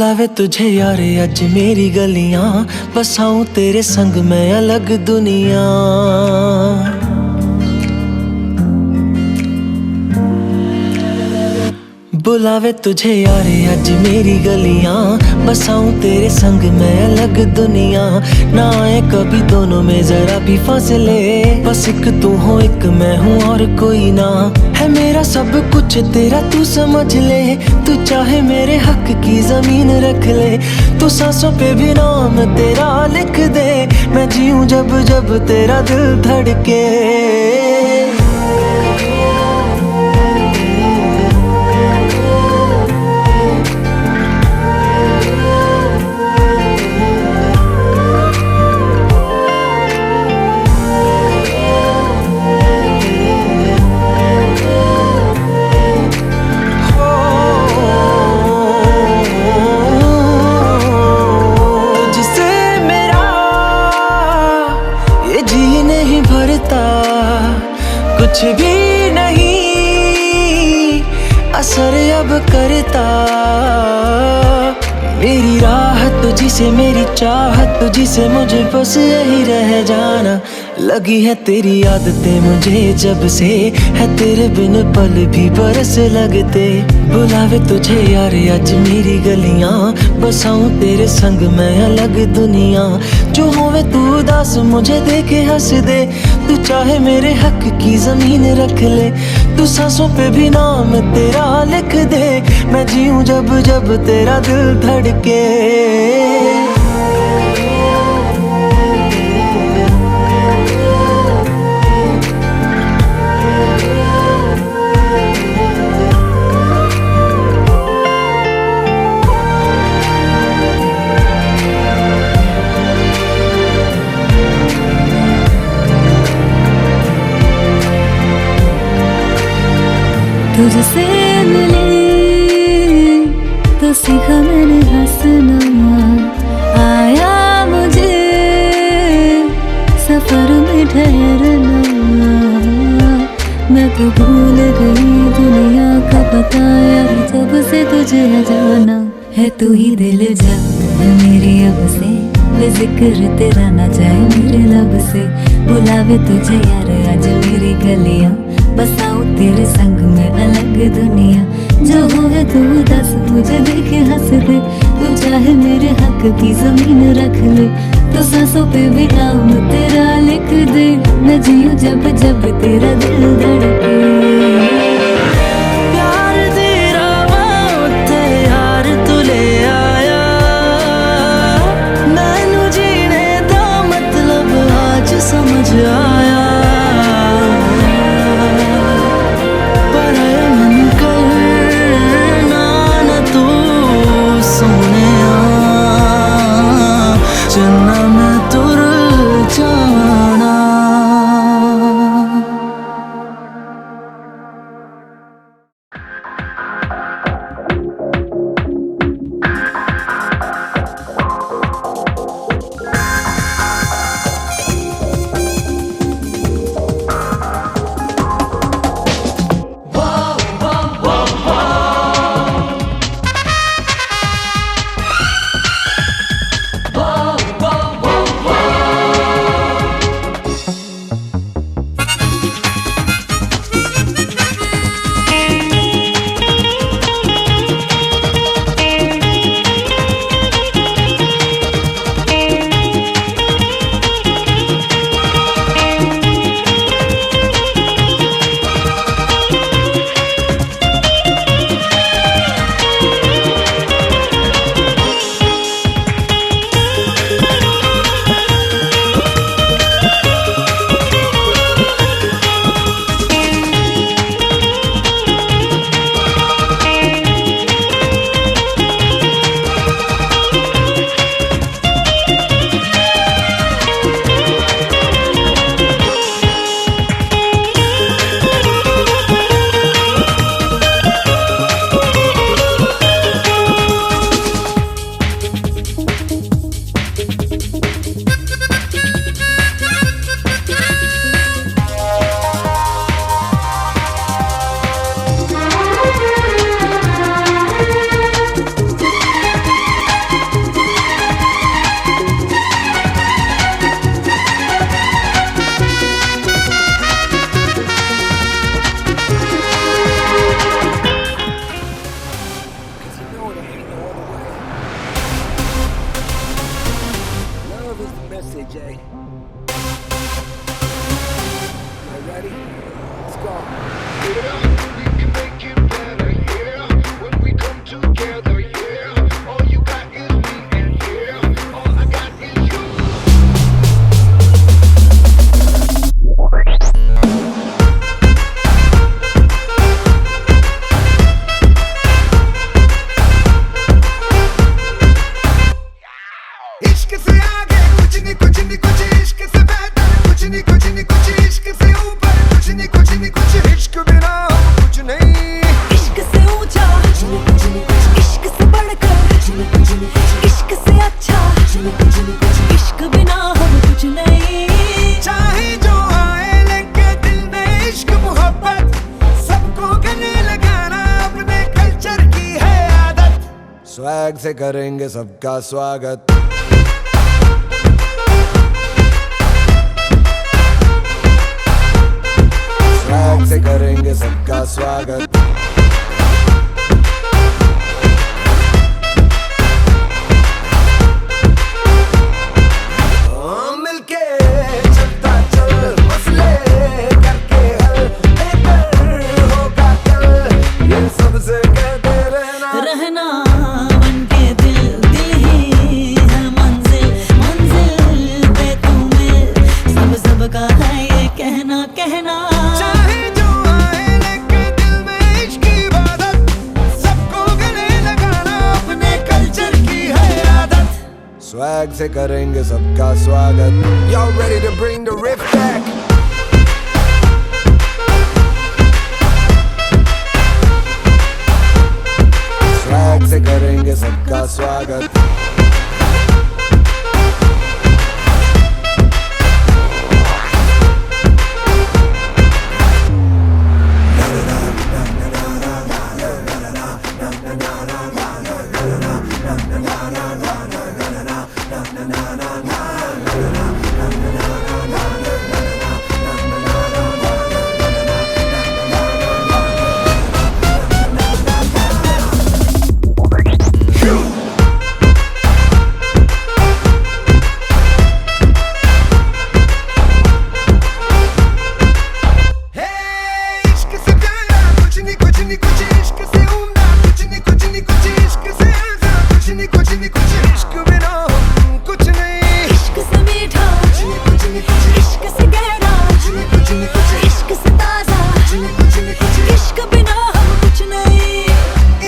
बुलावे तुझे यारे अज मेरी गलियां, बसाऊं तेरे संग मैं अलग दुनिया। बुलावे तुझे यारे अज मेरी गलियां, बसाऊं तेरे संग मैं अलग दुनिया। ना आए कभी दोनों में जरा भी फासले, बस एक तू हो एक मैं हूँ और कोई ना। है मेरा सब कुछ तेरा तू समझ ले, तू चाहे मेरे हक की जमीन रख ले। तू सांसों पे भी नाम तेरा लिख दे, मैं जीऊं जब जब तेरा दिल धड़के। कुछ भी नहीं असर अब करता, मेरी राह तुझी से मेरी चाहत तुझी से, मुझे बस यही रह जाना। लगी है तेरी आदतें मुझे जब से, है तेरे बिन पल भी बरस लगते। बुलावे तुझे यार अज मेरी गलियां, बसाऊं तेरे संग मैं अलग दुनिया। जो होवे तू उदास मुझे देखे हंस दे, तू चाहे मेरे हक की जमीन रख ले। तू सांसों पे भी नाम तेरा लिख दे, मैं जीऊं जब जब तेरा दिल धड़के। तुझसे मिले तो सीखा मैंने हंसना, आया मुझे सफर में ठहरना। मैं तो भूल गई दुनिया का पता यार, जब से तुझे जाना है। तू ही दिल जा मेरी अब से, बेजिक्र तेरा ना जाए मेरे लब से। बुलावे तुझे यार आज मेरी गलियां, बसाऊं तेरे संग में अलग दुनिया। जो होवे तू दस मुझे देखे हंस दे, तू चाहे मेरे हक की जमीन रख ले। तो सांसों पे भी नाम तेरा लिख दे, मैं जीऊं जब जब तेरा दिल धड़के। प्यार तेरा वास्ते यार तू ले आया, मैनू जीने दा मतलब आज समझ आया। Ready? Let's go. Yeah, we can make it better, yeah. When we come together, yeah. All you got is me, and yeah, all I got is you. इश्क से आगे कुछ नहीं कुछ नहीं कुछ इश्क से बेहतर कुछ नहीं कुछ नहीं कुछ इश्क से ऊपर कुछ नहीं कुछ नहीं कुछ इश्क बिना हम कुछ नहीं इश्क से ऊंचा इश्क से बढ़कर इश्क से अच्छा इश्क बिना हम कुछ नहीं चाहे जो आए लेके दिल में इश्क मोहब्बत सबको गले लगाना अपने कल्चर की है आदत स्वैग से करेंगे सबका स्वागत स्वैग से करेंगे सबका स्वागत मिलके चलता चल मसले करके हल बेहतर होगा कल ये सबसे कहते रहना रहना बनके दिल दिल ही है मंजिल मंजिल पे तू मिल सबका है ये कहना कहना चाहे जो आए लेके दिल में इश्क की इबादत सबको गले लगाना अपने कल्चर की है आदत स्वैग से करेंगे सबका स्वागत Y'all ready to bring the riff back swag से करेंगे सबका स्वागत इश्क से प्यारा कुछ नहीं कुछ नहीं कुछ इश्क से उम्दा कुछ नहीं कुछ नहीं कुछ इश्क से आजा कुछ नहीं कुछ नहीं कुछ इश्क बिना हम कुछ नहीं इश्क से मीठा कुछ नहीं कुछ इश्क से गहरा कुछ नहीं कुछ इश्क से ताजा कुछ नहीं कुछ इश्क बिना हम कुछ नहीं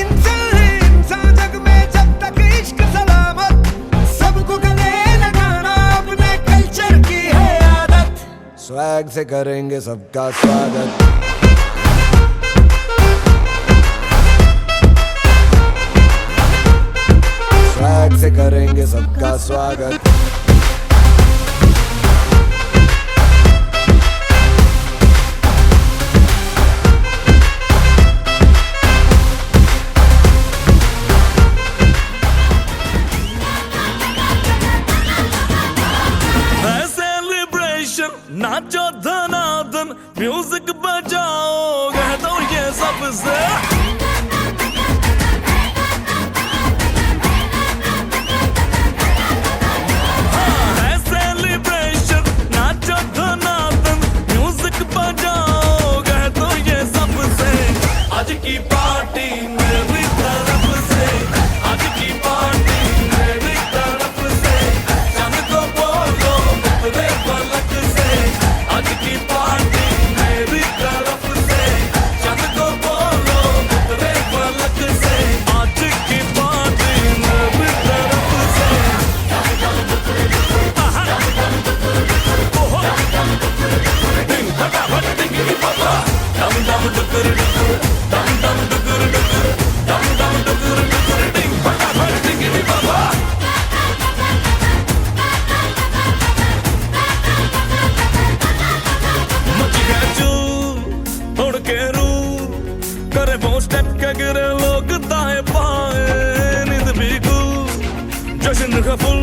इंसान है इंसान जग में जब तक इश्क सलामत सबको गले लगाना अपने कल्चर की है आदत स्वैग से करेंगे सबका स्वागत स्वैग से करेंगे सबका स्वागत सेलिब्रेशन नाचो धनाधन म्यूजिक बजाओ कह दो ये सबसे सेलिब्रेशन नाचो धनाधन म्यूजिक बजाओ कह दो ये सबसे आज की पार्टी मेरी तरफ से आज की पार्टी मेरी तरफ से चंद को बोलो उतरे पलक से आज की पार्टी मेरी तरफ से चंद को बोलो उतरे पलक से आज की पार्टी मेरी तरफ से डिंग फटाफट डिंगी पापा दम दम डुकर डुकर दम दम डुकर डुकर दम दम डुकर डुकर डिंग फटाफट डिंगी पापा मच गया चूर उड़ के रू करे वो स्टेप के गिरे लोग दाएं बाएं नींद भी गुल जश्न का फुल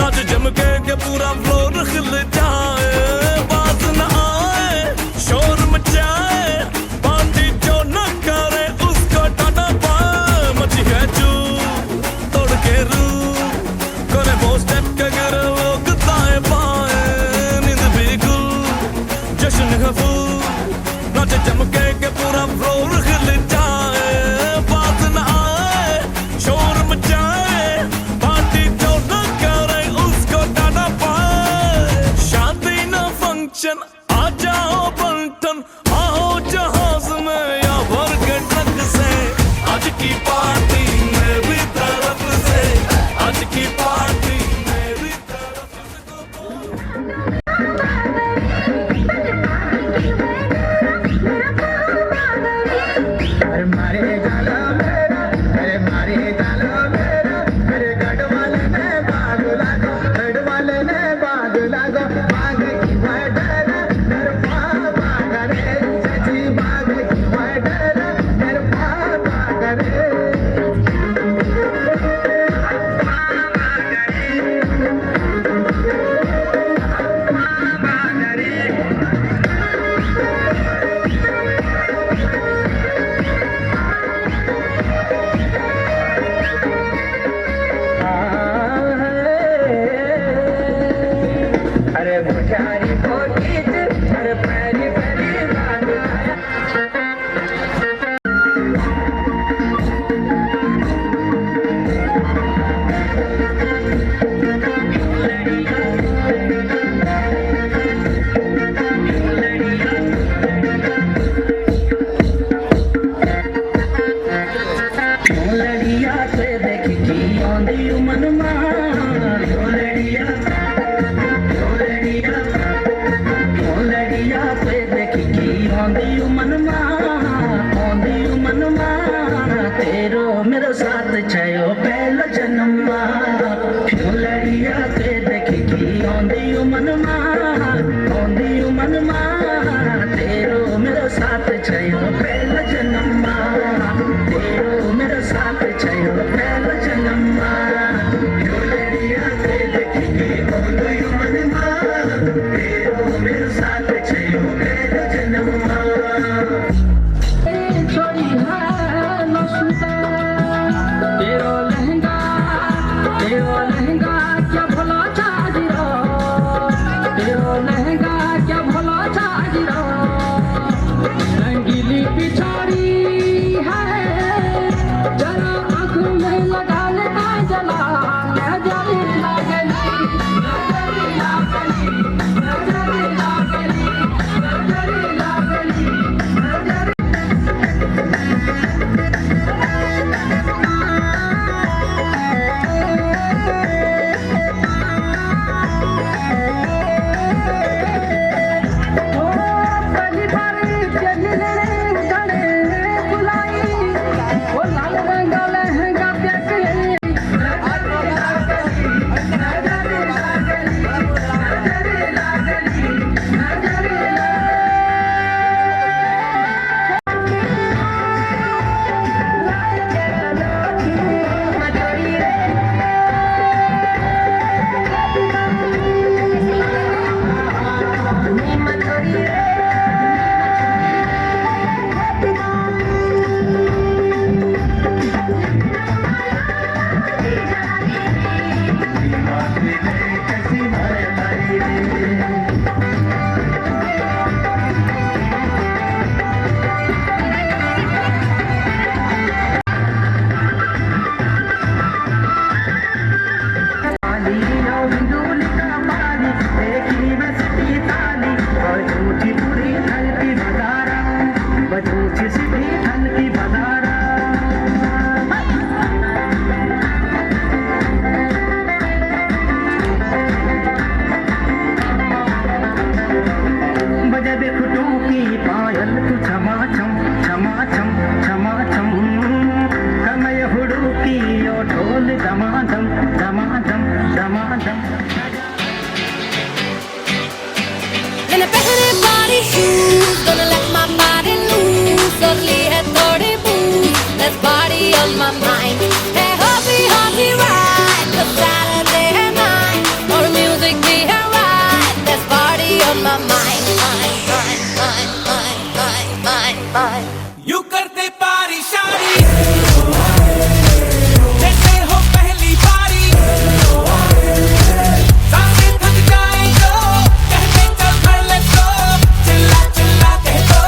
नाच जम के पूरा फ्लोर खिल जाए बात न आए शोर मचाए पार्टी जो न करे उसको टाटा पाए मच गया चूर तोड़ के रू करे वो स्टेप के गिरे लोग दाएं बाएं नींद भी गुल जश्न का फुल चमके के पूरा फ्लोर हिल जाए, बात न आए, शोर मचाए, पार्टी जो न करे उसको डांटा पाए। शादी न फंक्शन, आ जाओ बंटन, आओ जहाज में या भर के ट्रक से। आज की पार्टी मेरी तरफ से, आज की पार्टी मेरी तरफ अरे मारे जाला मेरा, अरे मारे जाला मेरा, अरे गढ़ वाले ने बाग लागो, गढ़ वाले ने बाग लागो, बाग की वडर मेरे बाग रे, सची बाग की वडर मेरे बाग रे। अरे मुठारी मोटी, अरे पैरी पैरी बाग आया। लड़िया से देख की आंधी मनमा, लड़िया लड़िया पे देख की आंधी मनमा, आंधी मनमा, तेरो मेरे साथ छयो पहला जन्मा। लड़िया पे देख की आंधी मनमा, आंधी मनमा, तेरो मेरे साथ छयो पहला जन्मा, तेरो मेरे साथ छयो पहला जन्मा। लड़िया पे देख की आंधी मनमा, तेरो मेरे साथ छयो पहला जन्मा। छोरी है नौशुदा, तेरो लहंगा क्या भला चाजिरो, तेरो लहंगा क्या भला चाजिरो। रंगीली पिछाड़ी है, जरा आँख में लगा ले जला, नजरी लागली, नजरी लागली, नजरी लागली, नजरी लागली, नजरी। पहली बार चलने गले बुलाई, वो लाल रंग लहंगा देख यू करते पारी शारी जैसे हो पहली बारी सांसें थक जाए तो कहते चल भर ले तो चिल्ला चिल्ला कह दो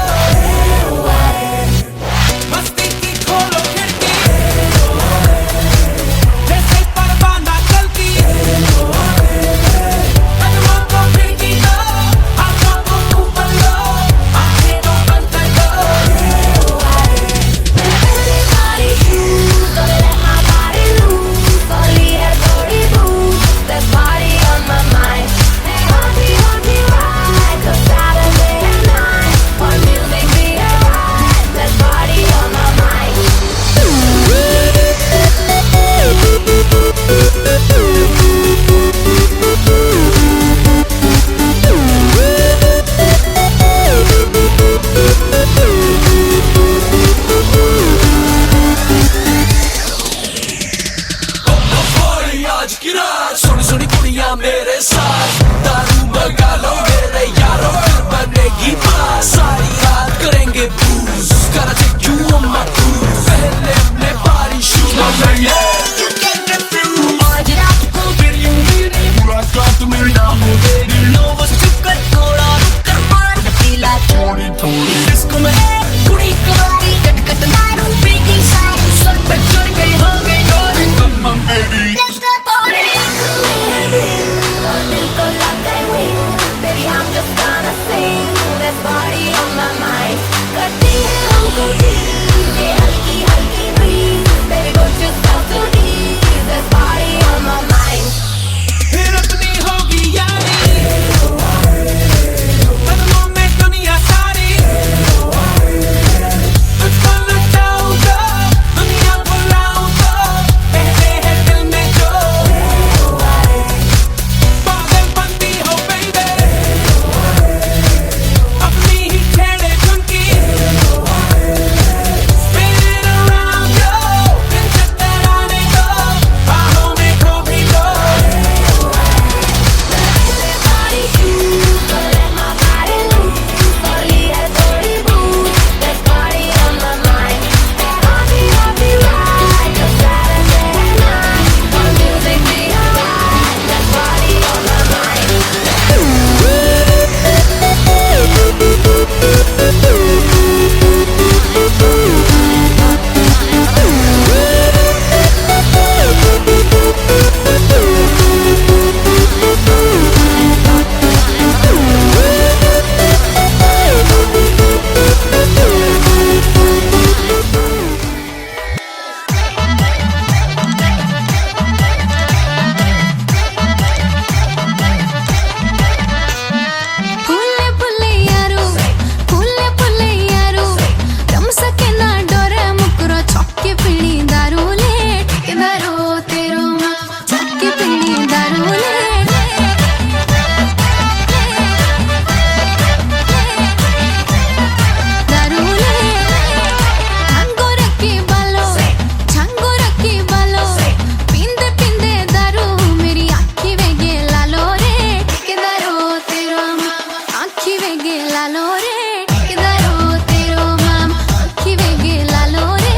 अखी वेगे लालो रे किधर हो तेरो मामा अखी वेगे लालो रे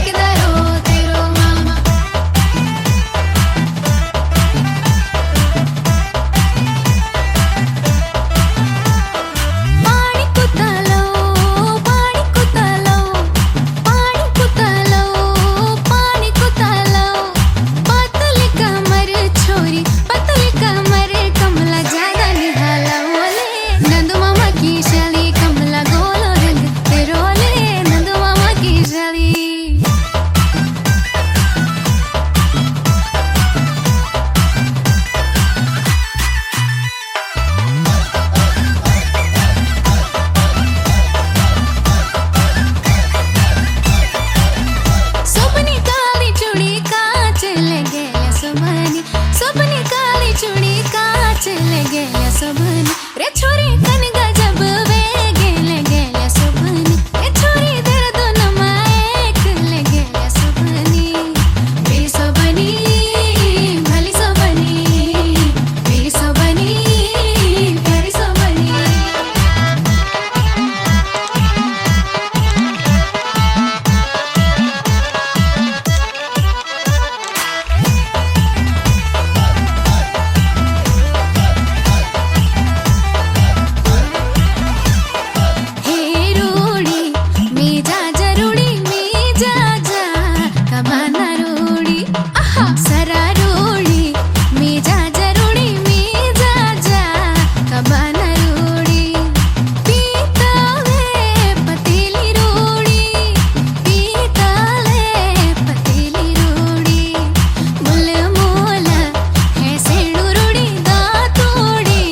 किधर हो तेरो मामा पानी कुतलो पानी कुतलो पानी कुतलो पानी कुतलो पतली कमर छोरी पतली कमर कमला ज्यादा निहाला ओले नंदू मामा की शली कमला गोलो रंग तेरोले नंदू मामा की शली सोपनी काली चूड़ी काच लगे सोबनी सोपनी काली चूड़ी काच लगे सोबनी रे छोरी कनगा जब वे गेले गेले सोबनी रे छोरी दर्द नमाएक लगे सोबनी मेरी सोबनी भली सोबनी मेरी सोबनी प्यारी सोबनी हे रूड़ी मी जा जरूड़ी मी जा जा कबाना रूड़ी आहा सरा रूड़ी मी जा जरूड़ी मी जा जा कबाना रूड़ी पीताले पतीली रूड़ी पीताले पतीली रूड़ी मुल मोल है सेड़ू रूड़ी दातूड़ी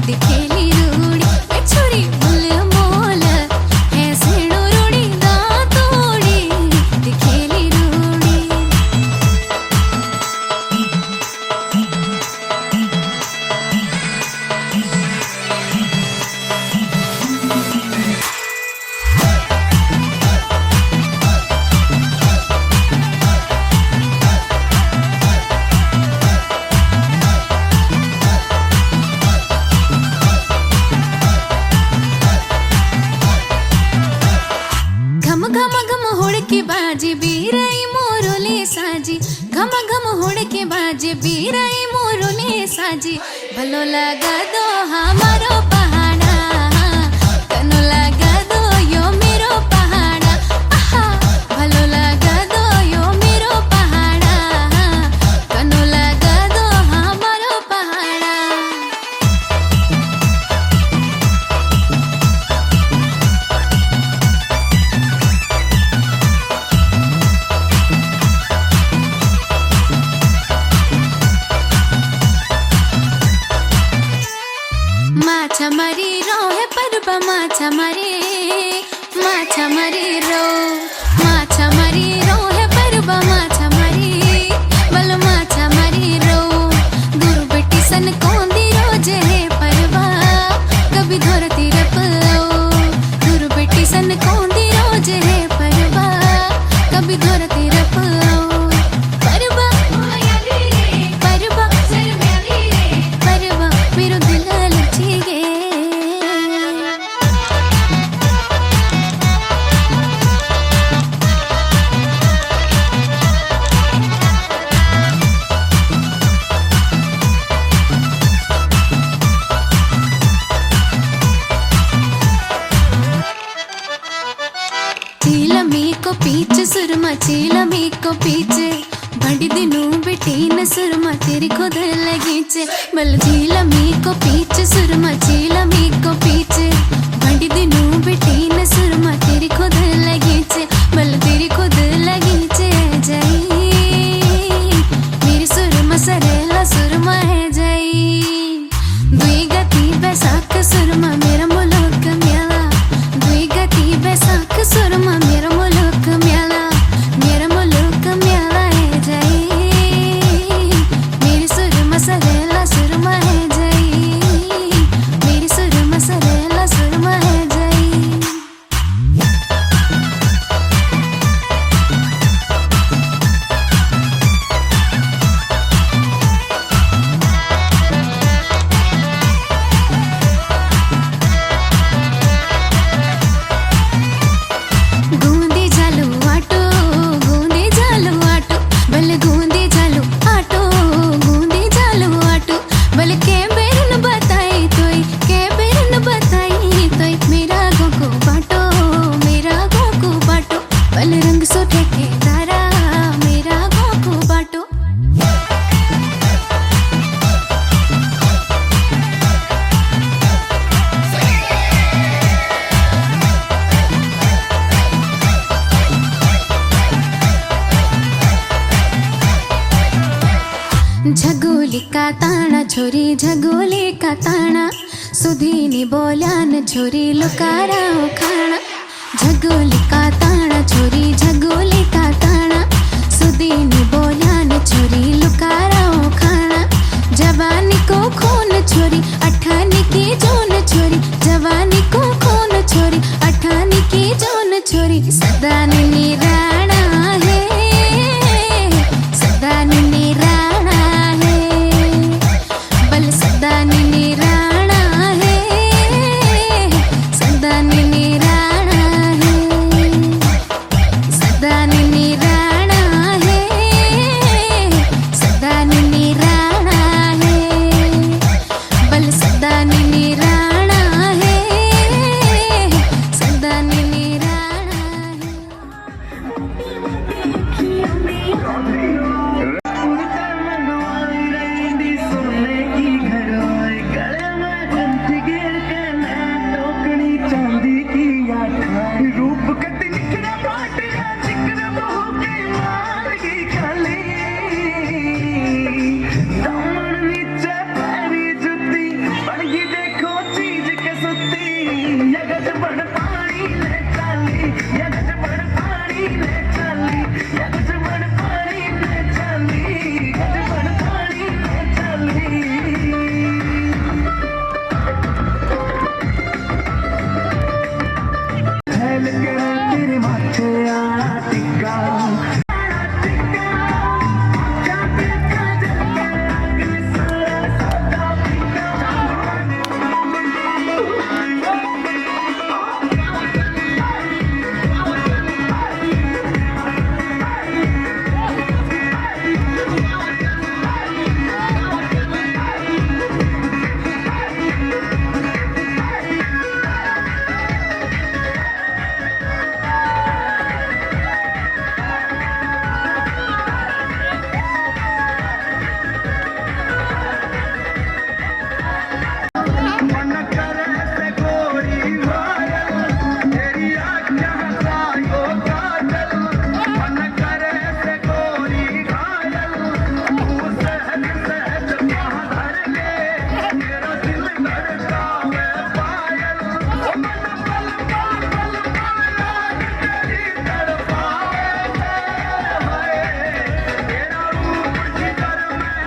दिखेली रूड़ी ए छोरी मुल मोल है सेड़ू रूड़ी दातूड़ी दिखेली रूड़ी घम घम घम हुड़के बाजे बीराई मोरोले साजी घम घम हुड़के बाजे बीराई मोरोले साजी भलो लगा दो हमारो पहाड़ा कनो लगा दो यो मेरो पहाड़ा आहा भलो लगा दो यो मेरो पहाड़ा कनो लगा दो हमारो पहाड़ा माछा मरी रो है परबा माछा मरी रो माछा मरी रो है परबा माछा मरी बल माछा मरी रो दूर बेटी सन कोंदी रोज है परबा कभी धरती रपलो दूर बेटी सन कोंदी रोज है परबा कभी धरती रपलो परबा परबा परबा मेरो दिल लुटी गे चीलमी को पीछे सुरमा चीलमी को पीछे बड़ी दिनों बेटी न सुरमा तेरी खुद लगी चे बल चीलमी को पीछे सुरमा चीलमी को पीछे बड़ी दिनों बेटी न सुरमा तेरी खुद लगी चे बल तेरी खुद लगी चे जाई मेरी सुरमा सरेला सुरमा है जाई दुई गति बैसाख सुरमा मेरा मुल्क मेला दुई गति बैसाख सुरमा मेरा मुल्क मेला है जाई मेरी सुरमा सरेला सुरमा है जाई मेरी सुरमा सरेला सुरमा है जाई झगोले का ताना सुधीनी बोल्यान छोरी लुकारा खाना झगोले का ताना छोरी झगोले का ताना सुधीनी बोल्यान छोरी लुकारा खाना जवानी को खून छोरी अठानी की जोन छोरी जवानी को खून छोरी अठानी की जोन छोरी सदा निराणा है सदा निराणा है बल सदा निराणा है सदा निराणा है सदा निराणा है सदा निराणा है बल सदा निराणा है सदा निराणा रूप कद निकला पाटिया चिकन बहो के मार की खाली दामन नीचे पैरी जुती बड़गी देखो चीज के सुती यगज बड़ पानी ले चाली यगज बड़ पानी ले चाली यगज बड़ पानी ले चाली यगज बड़ पानी ले चाली हेल के तेरे माथे आना टिक्का आना टिक्का आँखा पे काजल के आगे सारा सादा फिक्का मन करे से गोरी घायल तेरी आँखें हंसायो काजल मन करे से गोरी घायल तू सहज सहज वहाँ धर ले मेरा दिल धड़कावे पायल मन पल पल पल याद तेरी तड़पावे हाय तेरा रूप जिगर में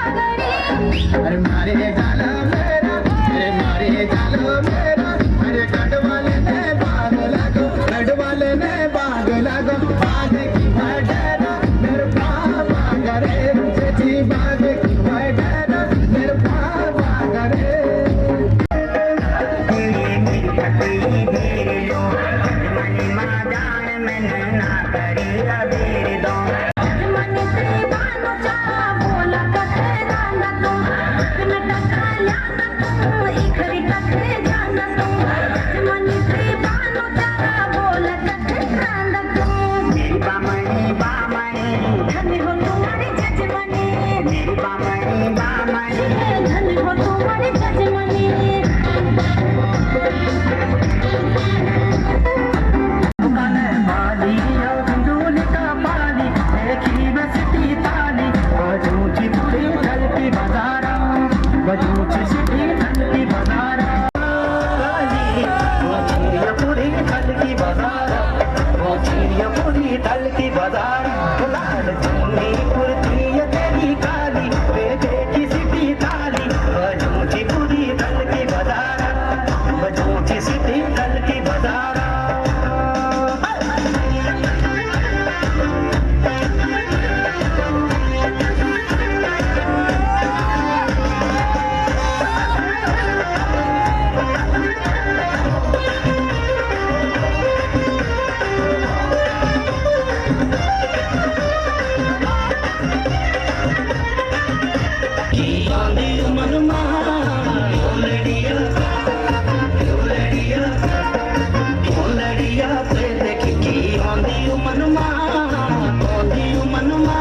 अरे मारे जालो मेरा अरे मारे जालो मेरा अरे गढ़वाले ने बाग लागो गढ़वाले ने बाग लागो बाग की बडेरा मेरे पापा करे जी बाग की बडेरा मेरे पापा करे मेरी पति मेरी लो मनी मा जान मैंने ना करी अबेरी दो मन से बानो चा बोला कथे जाना तू बिन टकाया तू इखरी कथे जाना तू मन से बानो चा बोला कथे जाना तू मेरी बामणी धन हो तुम्हारी जजमनी मेरी बामणी धन हो तुम्हारी जजमनी दुकाने वाली दूल का पानी देखी बसती ताली बजूची पूरी ढलती बाजारा बजूची सिटी ढलती बाजारा पूरी ढलती बाजारा पूरी ढलती बाजारा लाल चुन्नी कुर्ती तेरी काली बेटे की सिटी ताली बजूची पूरी ढलती बाजारा बजूची सिटी ढलती बाजारा मनमा तोंदियो मनमा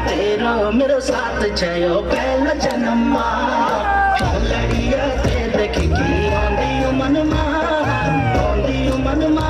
तेरा मेरो साथ छयो पहला जन्मा लड़िया ते देख की आंदियो मनमा तोंदियो मनमा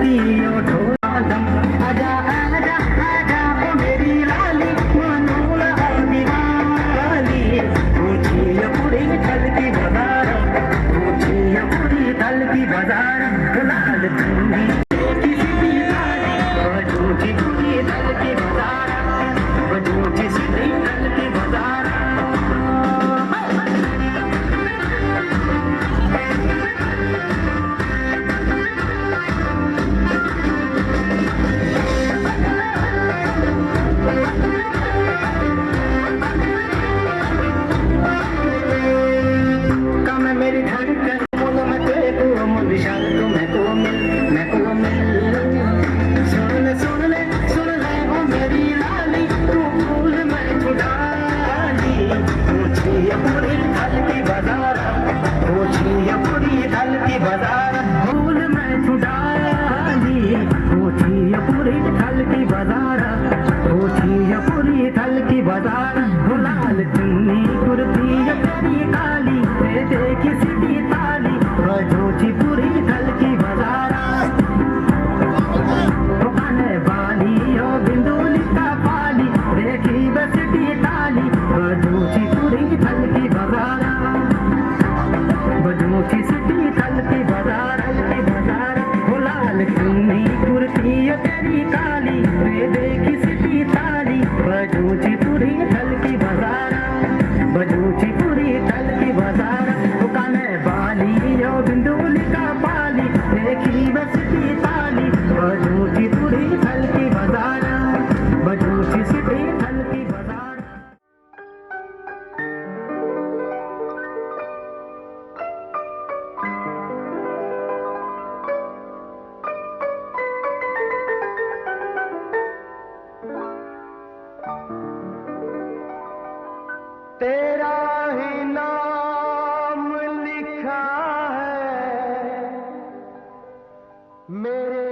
चलती ओ ढोलम आजा आजा आजा ओ मेरी लाली मनोला दीवाली ऊंची पूरी चलती बाजार ऊंची पूरी चलती बाजार लाल चुन्नी किसी भी लाली ऊंची पूरी चलती बाजार ऊंची सीधी चलती बाजार कम मेरी धड़कन बोल मैं तेरे को अमल विशाल तो मैं को मिल सुन ले ओ मेरी लाली तू फूल मैं छुड़ाली ऊंची पूरी थल की बाजार ऊंची पूरी थल की बाजार फूल मैं छुड़ाली ऊंची पूरी थल की बाजार ऊंची पूरी थल की बाजार लाल चुन्नी कुर्ती तेरी काली देखी सीधी ताली बजोची पूरी थल की बाजारा दुकाने बाली ओ बिंदुली का पाली देखी बसटी ताली बजोची पूरी थल की बाजारा बजोची सीधी थल की बाजारा लाल चुन्नी कुर्ती तेरी काली देखी सीधी ताली बजोची पूरी थल की बाजारा बजूची पूरी थल की बाजार दुकाने बाली ओ बिंदुली का पाली देखी बसती ताली बजूची पूरी थल की बाजार बजूची सीधी थल की बाजार तेरा ही नाम लिखा है मेरे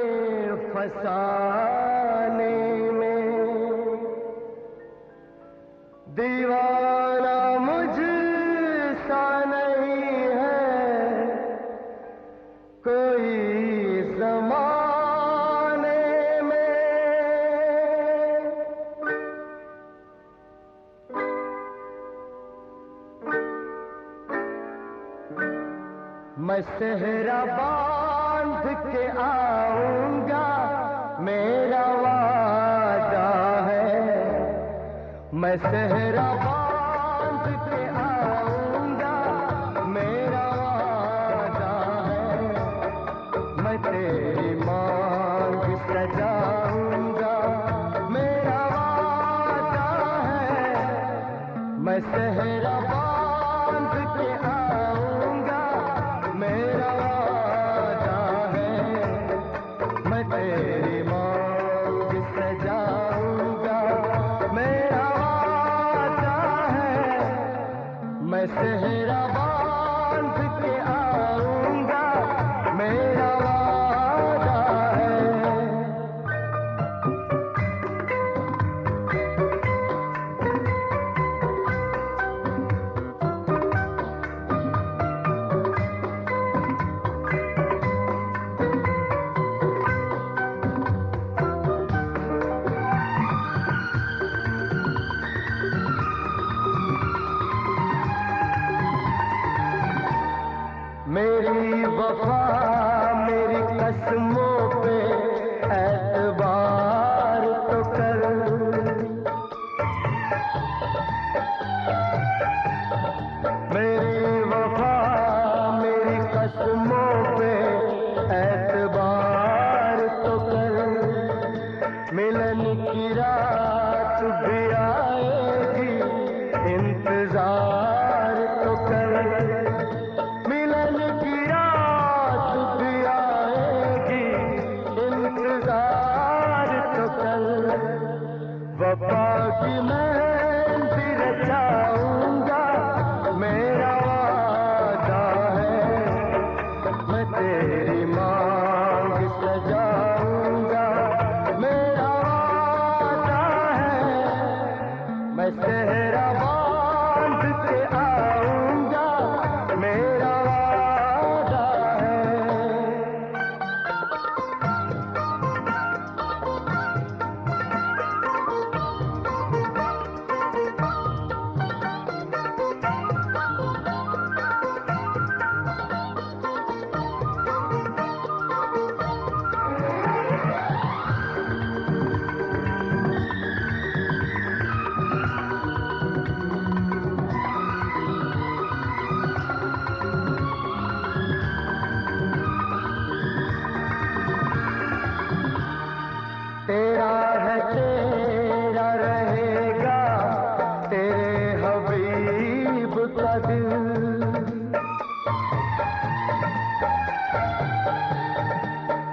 फसाने में दीवाना मुझसा नहीं है कोई ज़माने में मैं सेहरा बांध के आऊंगा मेरा वादा है मैं सेहरा बांध के आऊंगा मेरा वादा है मैं तेरी मांग सजाऊंगा मेरा वादा है मैं सेहरा बांध के आऊंगा मेरा वादा है मैं तेरी मांग सजाऊंगा मेरा वादा है मैं सेहरा बांध के आऊंगा मेरा वादा है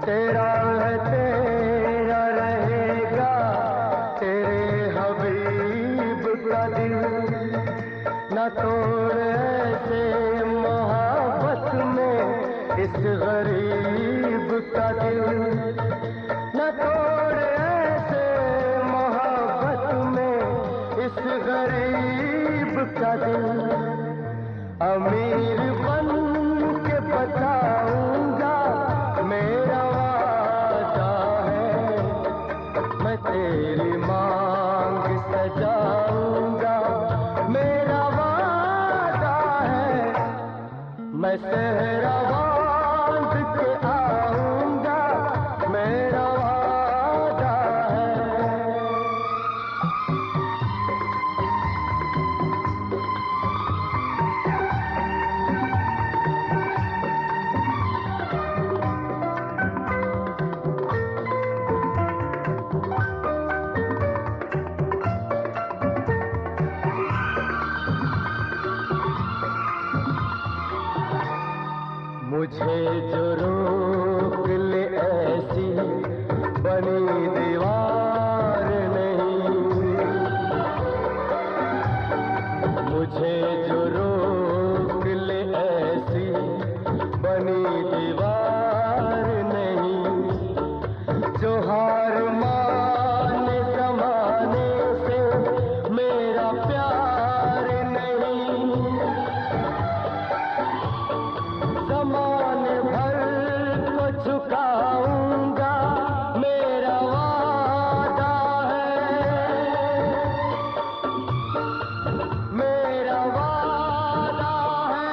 तेरा है तेरा रहेगा तेरे हबीब का दिल न तोड़ ऐसे मोहब्बत में इस गरीब का दिल न तोड़ ऐसे मोहब्बत में इस गरीब का दिल अमीर बन के बताऊंगा मेरा वादा है मैं तेरी मांग सजाऊंगा मेरा वादा है मैं सेहरा बांध के आऊंगा मेरा वादा है मुझे जो रोक ले ऐसी बनी दीवार नहीं मुझे जो रोक ले ऐसी बनी दीवार नहीं जो हार माने जमाने से मेरा प्यार नहीं ज़माने भर को झुकाऊंगा मेरा वादा है मेरा वादा है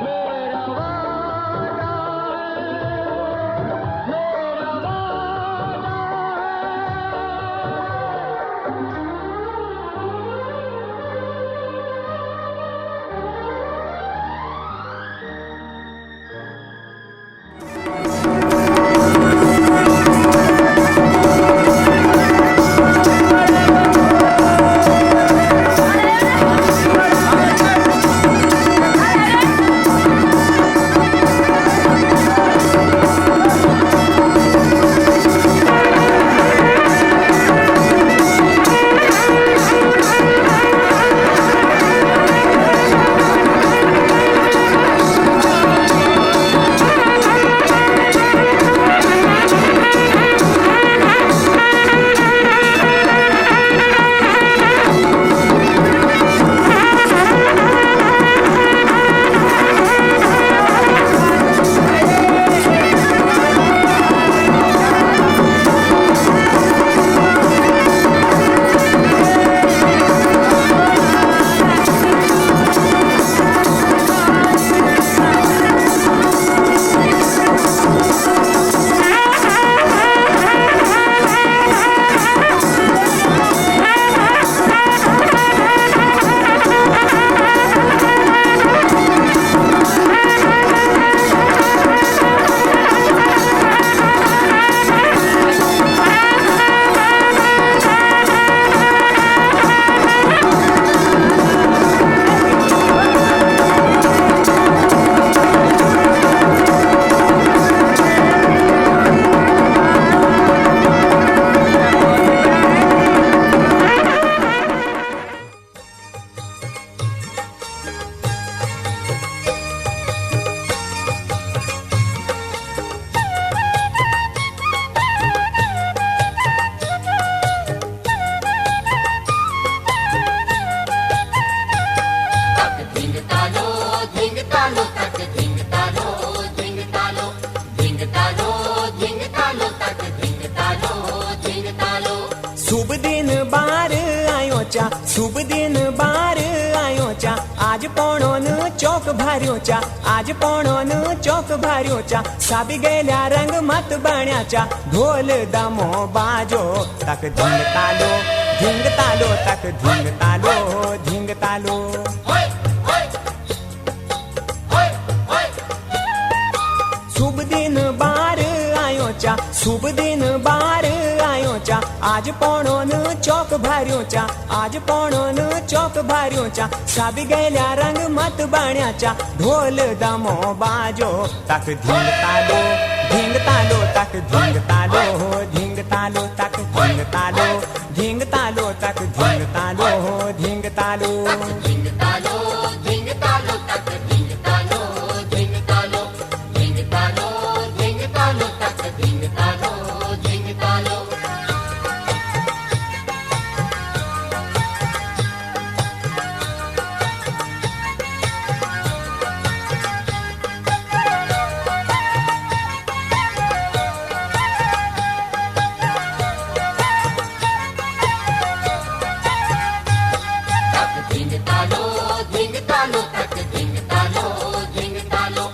मेरा वादा है मेरा वादा शुभ दिन बार आयो चा शुभ दिन बार आयो चा आज पोणो न चौक भार्यो चा आज पोणो न चौक भार्यो चा साबी गेल्या रंग मत बण्या चा ढोल दमो बाजो तक धिंग तालो तक धिंग तालो शुभ दिन बार आयो चा शुभ दिन बार आयो चा आज पोणो न चौक भार्यो चा आज पोणो न चौक भार्यो चा साबी गेल्या रंग मत बण्या चा ढोल दमो बाजो तक धिंग तालो तक धिंग तालो धिंग तालो तक धिंग तालो धिंग तालो तक धिंग तालो धिंग तालो धिंग तालो धिंग तालो तक धिंग तालो धिंग तालो धिंग तालो धिंग तालो तक धिंग तालो धिंग तालो धिंग तालो धिंग तालो तक धिंग तालो धिंग तालो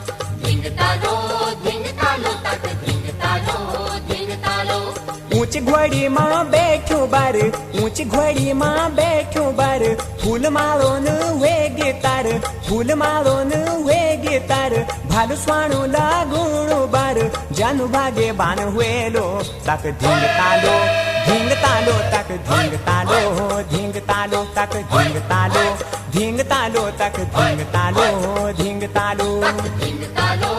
धिंग तालो धिंग तालो तक धिंग तालो धिंग तालो ऊंच घोड़ी मां बैठो बार ऊंच घोड़ी मां बैठो बार फूल मारो न वेगे तार फूल मारो न वेगे तार भालू स्वाणु लागुणु बार जानू भागे बान हुएलो तक धिंग तालो तक धिंग तालो धिंग तालो तक धिंग तालो धिंग तालो तक धिंग तालो धिंग तालो धिंग तालो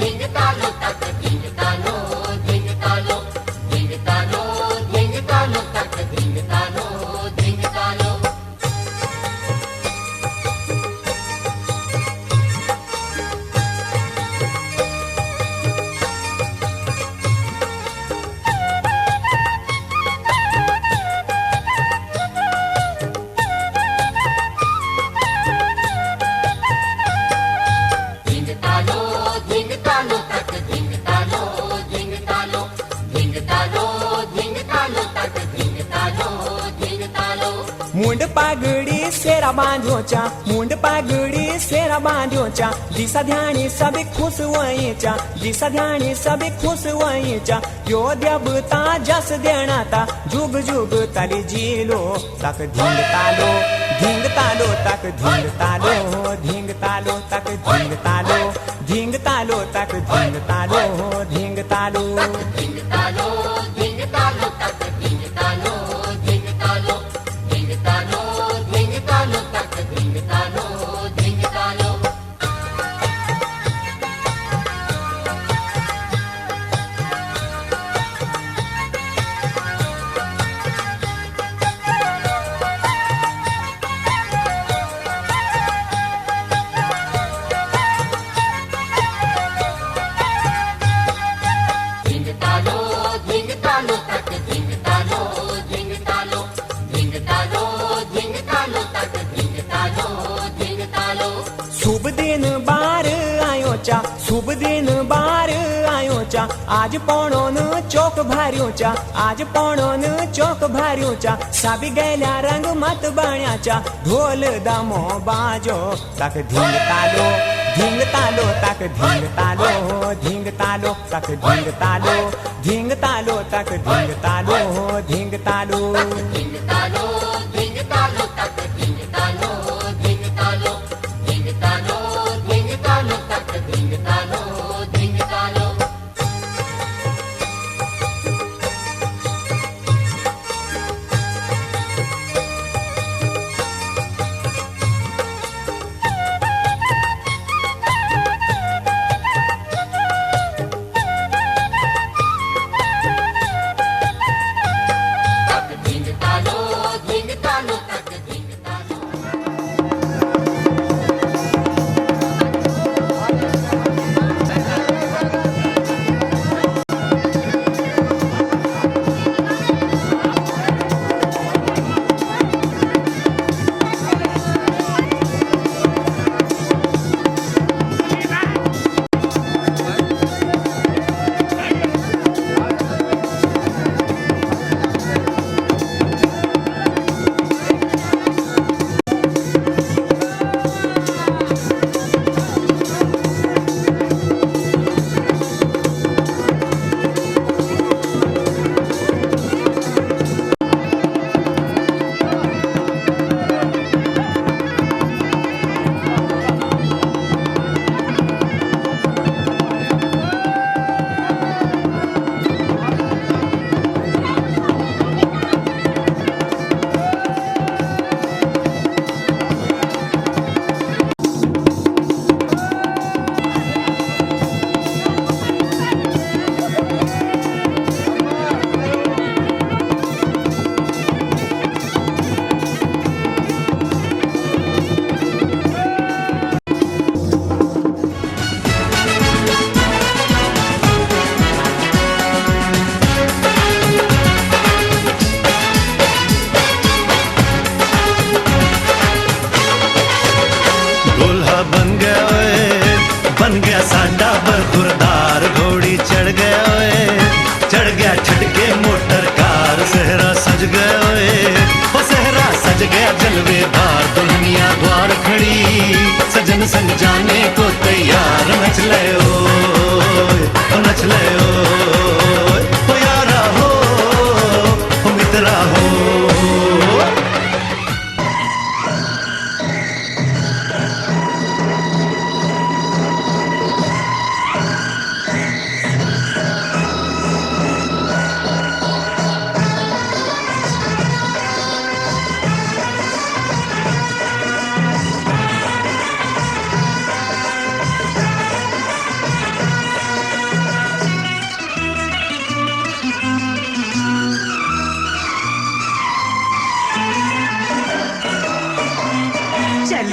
धिंग तालो तक धिंग तालो धिंग तालो धिंग तालो धिंग तालो तक धिंग तालो धिंग तालो धिंग तालो धिंग तालो तक धिंग तालो धिंग तालो धिंग तालो धिंग तालो तक धिंग तालो धिंग तालो मुंड पागड़ी सेरा बांधो चा मुंड पागड़ी सेरा बांधो चा दिशा ध्यानी सब खुश वही चा दिशा ध्यानी सब खुश वही चा यो देवता जस देना था जुग जुग तली जीलो तक धिंग तालो तक धिंग तालो धिंग तालो तक धिंग तालो धिंग तालो तक धिंग तालो धिंग तालो धिंग तालो धिंग तालो तक धिंग तालो धिंग तालो धिंग तालो धिंग तालो तक धिंग तालो धिंग तालो धिंग तालो धिंग तालो तक धिंग तालो धिंग तालो धिंग तालो धिंग तालो तक धिंग तालो धिंग तालो शुभ दिन बार आयो चा शुभ दिन बार आयो चा आज पौणो न चौक भार्यो चा आज पौणो न चौक भार्यो चा साबी गैल्या रंग मत बण्या चा ढोल दमो बाजो तक धिंग तालो तक धिंग तालो धिंग तालो तक धिंग तालो धिंग तालो तक धिंग तालो धिंग तालो धिंग तालो धिंग तालो तक धिंग तालो धिंग तालो धिंग तालो धिंग तालो तक धिंग तालो धिंग तालो धिंग तालो धिंग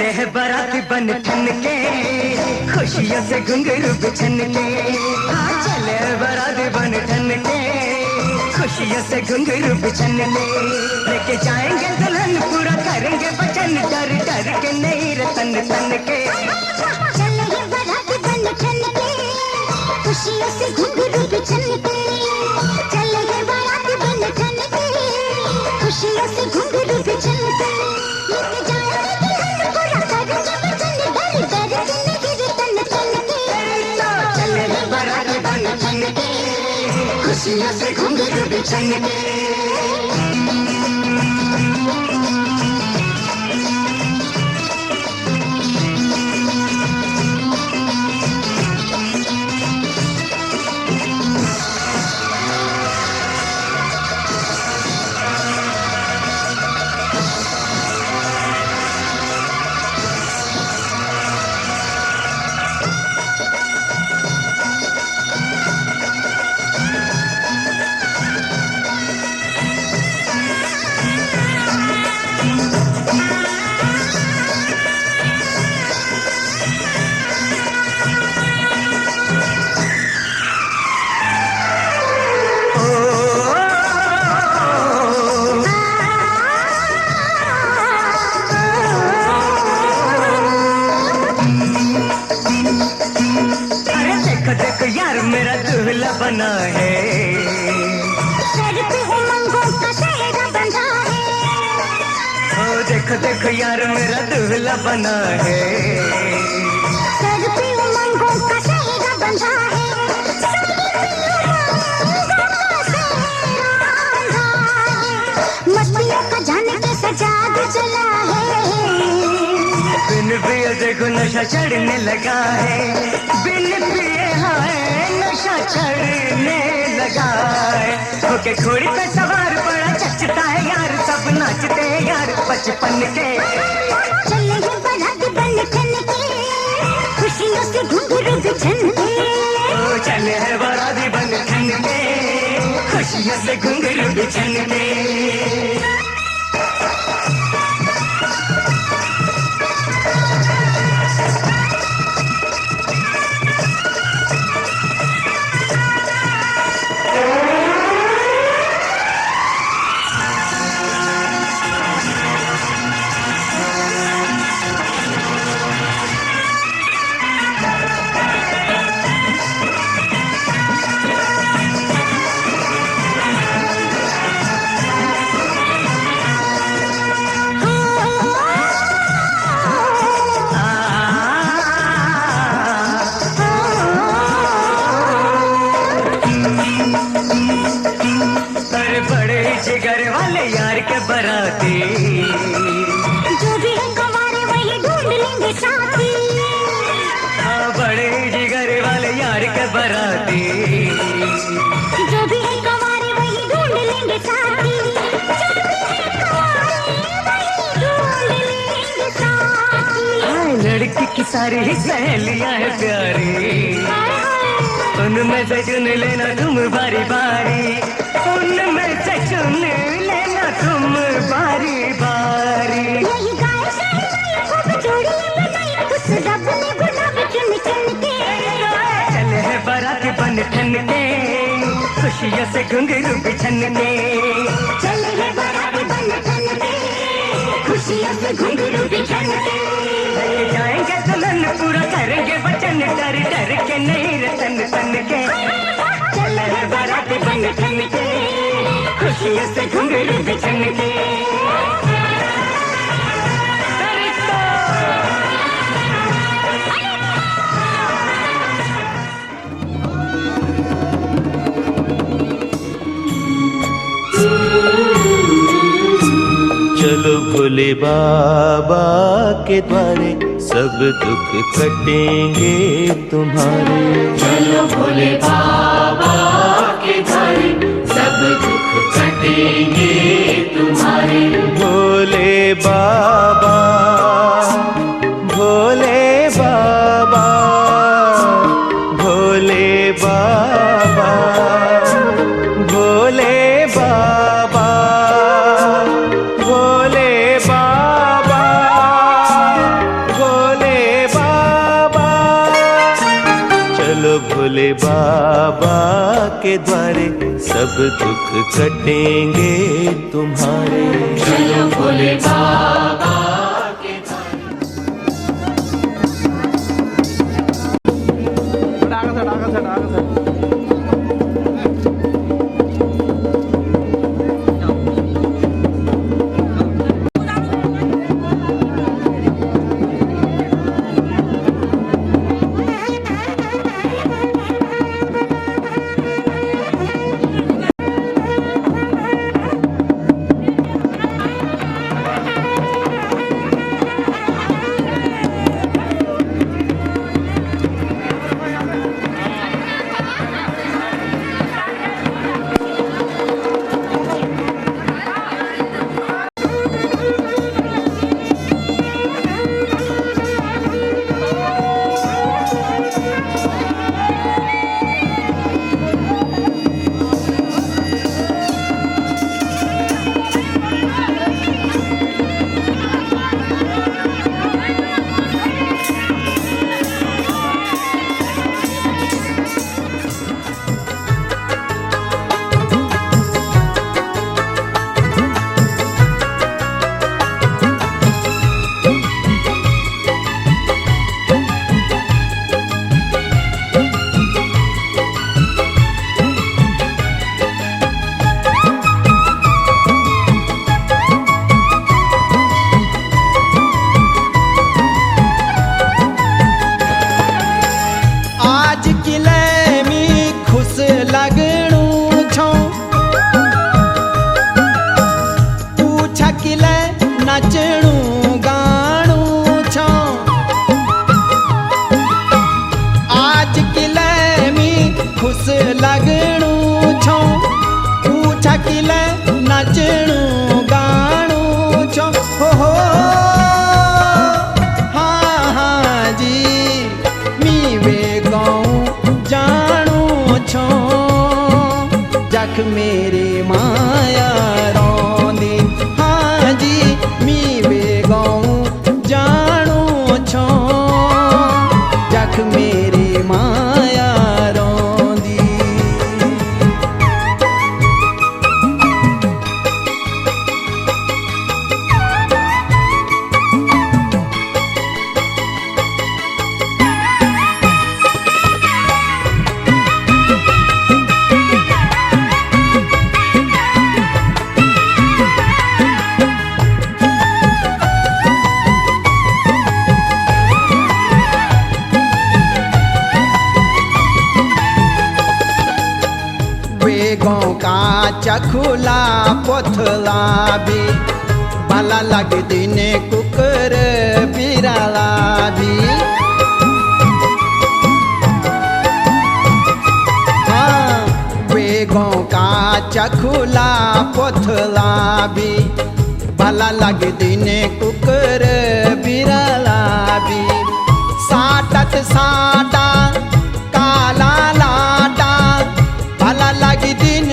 चले है बाराती बन ठन के, खुशियों से घुंघरू बिछन के। हाँ चले है बाराती बन ठन के, खुशियों से घुंघरू बिछन के। लेके जाएंगे दुल्हन पूरा करेंगे वचन, डर डर के नहीं रतन तन के। चले है बाराती बन ठन के, खुशियों से घुंघरू बिछन के। चले है बाराती बन ठन के, खुशियों से घुंघरू बिछन के। लेके जाएंगे दुल्हन पूरा करेंगे वचन, डर डर के नहीं रतन तन के। चले है बाराती बन ठन के, खुशियों से घुंघरू बिछन के। देखो यार मेरा दूल्हा बना है, सर पे उमंगों का सेहरा बंधा है। ओ देखो देखो यार मेरा दूल्हा बना है, सर पे उमंगों का सेहरा बंधा है। मस्तियों का जाने कैसा जादू चला है। बिन पिए देखो नशा चढ़ने लगा है, बिन पिए हाय नशा चढ़ने लगा है। होके घोड़ी पे सवार बड़ा चचता है यार, सब नाचते हैं यार बचपन के। चले हैं बारात बन ठन के, खुशियों से घुंघरू बिछन के। ओ चले हैं बाराती बन ठन के, खुशियों से घुंघरू बिछन के। जिगर वाले यार के बराती, जो भी है गंवारे वही ढूंढ लेंगे साथी। हाँ बड़े जिगर वाले यार के बराती, जो भी है गंवारे वही ढूंढ लेंगे साथी। जो भी है गंवारे वही ढूंढ लेंगे साथी। हाय लड़की की सारी ही सहेलियां है प्यारी, उनमें से चुन लेना तुम बारी बारी, उनमें से चुन लेना तुम बारी बारी। यही गाय शायरी खूब जोड़ी बनाई, उस रब ने गुलाब चुन चुन के। चले है बाराती बन ठन के, खुशियों से घुंघरू बिछन के। चले हैं बारात बन ठन के, खुशियों से घुंघरू बिछन के। लेके जाएंगे दुल्हन पूरा करेंगे वचन, डर डर के नहीं रतन तन के। चले है बाराती बन ठन के, खुशियों से घुंघरू बिछन के। चलो भोले बाबा के द्वारे, सब दुख कटेंगे तुम्हारे। चलो भोले बाबा के द्वारे, सब दुख कटेंगे तुम्हारे। भोले बाबा, भोले बाबा, भोले बाबा, भोले बाबा, भोले बाबा, बाबा के द्वारे सब दुख कटेंगे तुम्हारे। चलो भोले बाबा के मेरी माया रोंदी। हाँ जी मी वे गाऊं जानू छो जख मेरी माया रोंदी। चखुला पोथला भी भला लग दिने कुकर बिराला भी। हाँ बेगों का चखुला पोथला भी भला लग दिने कुकर बिराला भी। साटत साटा काला लाटा भला लग दिन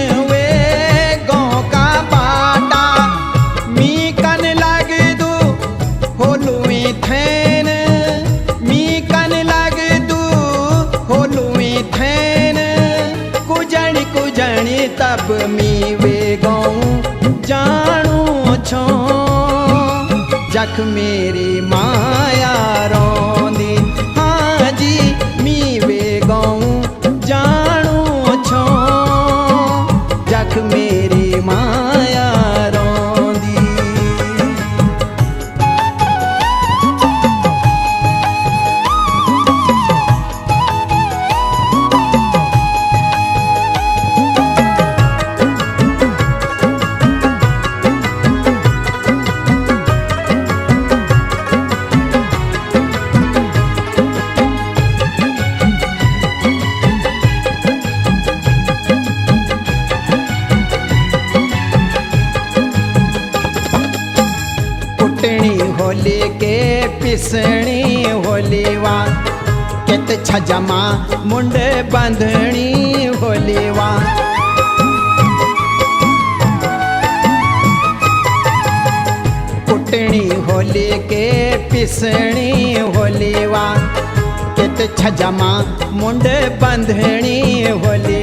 तब मी वे गाऊं जानू छो जख मेरी माया रोंदी। हाँ जी मी वे गाऊं जानू छो जख मेरी माया रोंदी। होली के पिसणी होलीवा केत छजमा मुंडे बंधनी होलीवा। कुटनी होली के पिसणी होलीवा के छजमा मुंड बंधनी होली